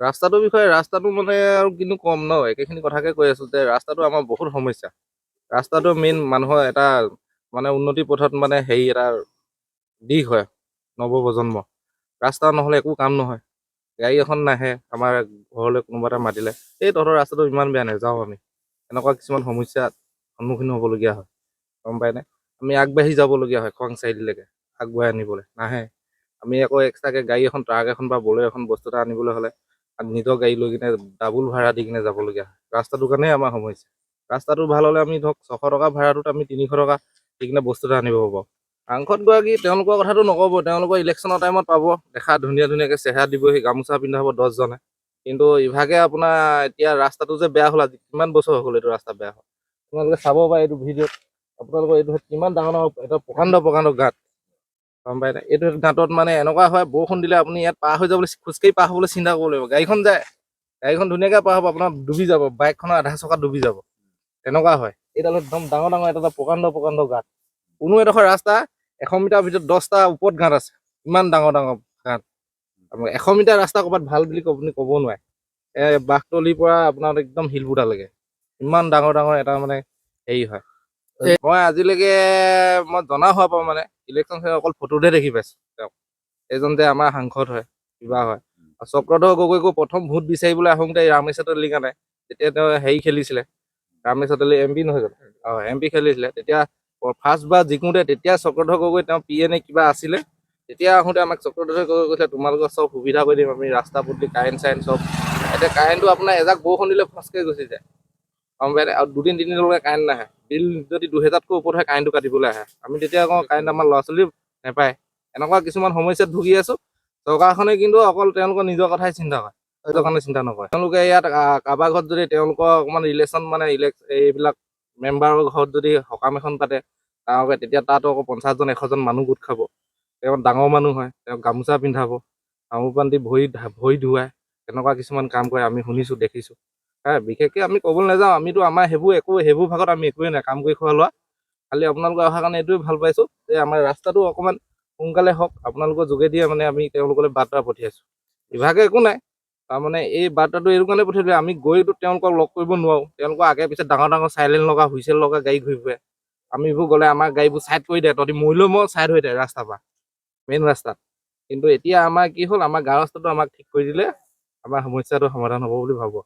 ৰাস্তাটোৰ বিষয়ে ৰাস্তাটো মানে আৰু কিনো কম ন, একেখিনি কথাকে কৈ আছো যে ৰাস্তাটো আমাৰ বহুত সমস্যা। ৰাস্তাটো মেইন মানুহৰ এটা মানে উন্নতি পথত মানে হেৰি এটা দিশ হয় নৱপ্ৰজন্ম। ৰাস্তা নহ'লে একো কাম নহয়। গাড়ী এখন নাহে আমাৰ ঘৰলৈ কোনোবা এটা মাতিলে, এই তহঁতৰ ৰাস্তাটো ইমান বেয়া, নাযাওঁ আমি। এনেকুৱা কিছুমান সমস্যাৰ সন্মুখীন হ'বলগীয়া হয়, গম পায়নে? আমি আগবাঢ়ি যাবলগীয়া হয় খৰাং চাৰিআলিলৈকে, আগবঢ়াই আনিবলৈ নাহে। আমি আকৌ এক্সট্ৰাকৈ গাড়ী এখন, ট্ৰাক এখন বা বলেৰ' এখন বস্তু এটা আনিবলৈ হ'লে নিজৰ গাড়ী লৈ কিনে ডাবুল ভাড়া দি কিনে যাবলগীয়া হয়। ৰাস্তাটোৰ কাৰণেই আমাৰ সমস্যা। ৰাস্তাটো ভাল হ'লে আমি ধৰক 600 টকা ভাড়াটোত আমি 300 টকা দি কিনে বস্তু এটা আনিব পাৰোঁ। সাংসদ গৰাকী তেওঁলোকৰ কথাটো নক'ব, তেওঁলোকৰ ইলেকশ্যনৰ টাইমত পাব, দেখা ধুনীয়াকৈ চেহেৰা দিবহি, গামোচা পিন্ধাব 10জনে। কিন্তু ইভাগে আপোনাৰ এতিয়া ৰাস্তাটো যে বেয়া হ'ল, আজি কিমান বছৰ হৈ গ'ল এইটো ৰাস্তা বেয়া হ'ল। আপোনালোকে চাব পাৰে এইটো ভিডিঅ'ত, আপোনালোকৰ এইটো কিমান ডাঙৰ ডাঙৰ এটা প্ৰকাণ্ড গাঁত, গম পায়নে? এইটো গাঁতত মানে এনেকুৱা হয়, বৰষুণ দিলে আপুনি ইয়াত পাৰ হৈ যাবলৈ, খোজকাঢ়ি পাৰ হ'বলৈ চিন্তা কৰিব লাগিব। গাড়ীখন যায়, গাড়ীখন ধুনীয়াকৈ পাৰ হ'ব, আপোনাৰ ডুবি যাব, বাইকখনৰ আধা চকা ডুবি যাব, তেনেকুৱা হয়। এইডাল একদম ডাঙৰ এটা প্ৰকাণ্ড গাঁত। কোনো এডোখৰ ৰাস্তা 100 মিটাৰ ভিতৰত 10টা ওপৰত গাঁত আছে, ইমান ডাঙৰ গাঁত। 100 মিটাৰ ৰাস্তা ক'ৰবাত ভাল বুলি আপুনি ক'ব নোৱাৰে। বাঘতলিৰ পৰা আপোনাৰ একদম শিলপুটালৈকে ইমান ডাঙৰ এটা মানে হেৰি হয়। মই আজিলৈকে মই জনা হোৱা পাওঁ মানে ইলেকশ্যন অকল ফটোতে দেখি পাইছোঁ তেওঁক, এইজন যে আমাৰ সাংসদ হয়, কিবা হয়। চক্ৰধৰ গগৈকো প্ৰথম ভোট বিচাৰিবলৈ আহোঁতে ৰামেশ্বৰ তেলী কাৰণে, তেতিয়া তেওঁ হেৰি খেলিছিলে, ৰামেশ্বৰ তেলী MP নহয় জানো, MP খেলিছিলে। তেতিয়া ফাৰ্ষ্টবাৰ জিকোঁতে তেতিয়া চক্ৰধৰ গগৈ তেওঁ PA নে কিবা আছিলে। তেতিয়া আহোঁতে আমাক চক্ৰধৰ গগৈ কৈছে, তোমালোকৰ চব সুবিধা কৰি দিম আমি, ৰাস্তা পদূলি, কাৰেণ্ট চব। এতিয়া কাৰেণ্টটো আপোনাৰ এজাক বৰষুণ দিলে ফচকৈ গুচি যায়, গম পাই। আৰু 2-3 দিনলৈকে কাৰেণ্ট নাহে। বিল যদি 2000তকৈ ওপৰত হয় কাৰেণ্টটো কাটিবলৈ আহে। আমি তেতিয়া আকৌ কাৰেণ্ট আমাৰ ল'ৰা ছোৱালী নাপায়। এনেকুৱা কিছুমান সমস্যাত ভুগি আছোঁ। চৰকাৰখনে কিন্তু অকল তেওঁলোকৰ নিজৰ কথাই চিন্তা কৰে, সেইটো কাৰণে চিন্তা নকৰে। তেওঁলোকে ইয়াত কাৰোবাৰ ঘৰত যদি তেওঁলোকৰ অকণমান ৰিলেশ্যন মানে এইবিলাক মেম্বাৰৰ ঘৰত যদি সকাম এখন পাতে, তেতিয়া তাতো আকৌ 50জন 100জন মানুহ গোট খাব। তেওঁ ডাঙৰ মানুহ হয়, তেওঁ গামোচা পিন্ধাব, তামোল পাণ দি ভৰি ধুৱায়, তেনেকুৱা কিছুমান কাম কৰে, আমি শুনিছোঁ, দেখিছোঁ। বিশেষকৈ আমি ক'বলৈ নাযাওঁ, আমিতো আমাৰ সেইবোৰ ভাগত আমি একোৱেই নাই, কাম কৰি খোৱা লোৱা। খালি আপোনালোকে অহাৰ কাৰণে এইটোৱে ভাল পাইছোঁ যে আমাৰ ৰাস্তাটো অকণমান সোনকালে হওক, আপোনালোকৰ যোগেদিয়ে মানে আমি তেওঁলোকলৈ বাৰ্তা পঠিয়াইছোঁ। ইভাগে একো নাই, তাৰমানে এই বাৰ্তাটো এইটো কাৰণে পঠিয়াইছোঁ, আমি গৈতো তেওঁলোকক লগ কৰিব নোৱাৰোঁ। তেওঁলোকৰ আগে পিছে ডাঙৰ চাইলেণ্ট লগা, হুইছেল লগা গাড়ী ঘূৰি ফুৰে। আমি এইবোৰ গ'লে আমাৰ গাড়ীবোৰ ছাইড কৰি দিয়ে, তহঁতি মৰিলেও মই ছাইড হৈ দে ৰাস্তাৰ পৰা, মেইন ৰাস্তাত। কিন্তু এতিয়া আমাৰ কি হ'ল, আমাৰ গাঁও ৰাস্তাটো আমাক ঠিক কৰি দিলে আমাৰ সমস্যাটো সমাধান হ'ব বুলি ভাবোঁ।